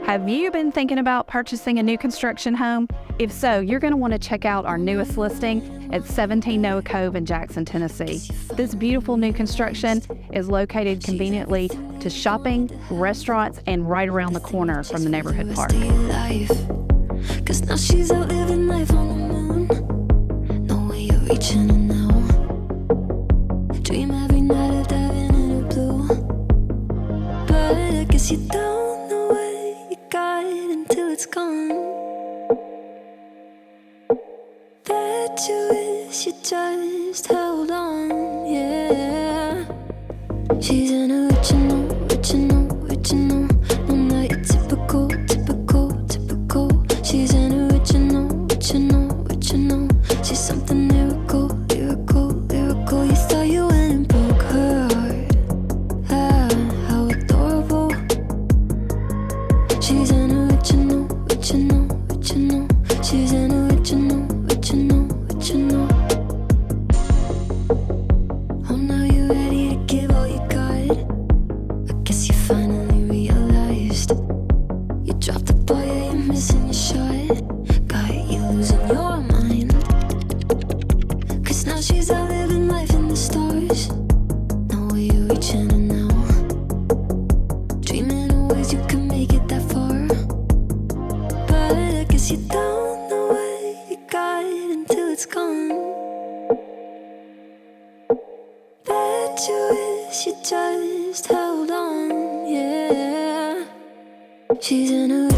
Have you been thinking about purchasing a new construction home? If so, you're going to want to check out our newest listing at 17 Noah Cove in Jackson, Tennessee. This beautiful new construction is located conveniently to shopping, restaurants, and right around the corner from the neighborhood park. 'Cause now she's out living life on the moon. No way you're reaching her now. Dream every night of diving in her blue. But I guess you don't know what you got until it's gone. Bet you wish you just held on, yeah. She's an original, original. No, not your typical. She's an original. She's something lyrical. You thought you went and broke her heart. Ah, how adorable. She's an original. She's an original. Oh, now you're ready to give all you got. I guess you finally realized you dropped the ball, yeah, you're missing your shot. Got you losing your mind. 'Cause now she's out living life in the stars. No way you're reaching her now. Dreaming of ways you can make it that far. But I guess you don't know what you got until it's gone. Bet you wish you just held on, yeah. She's an original.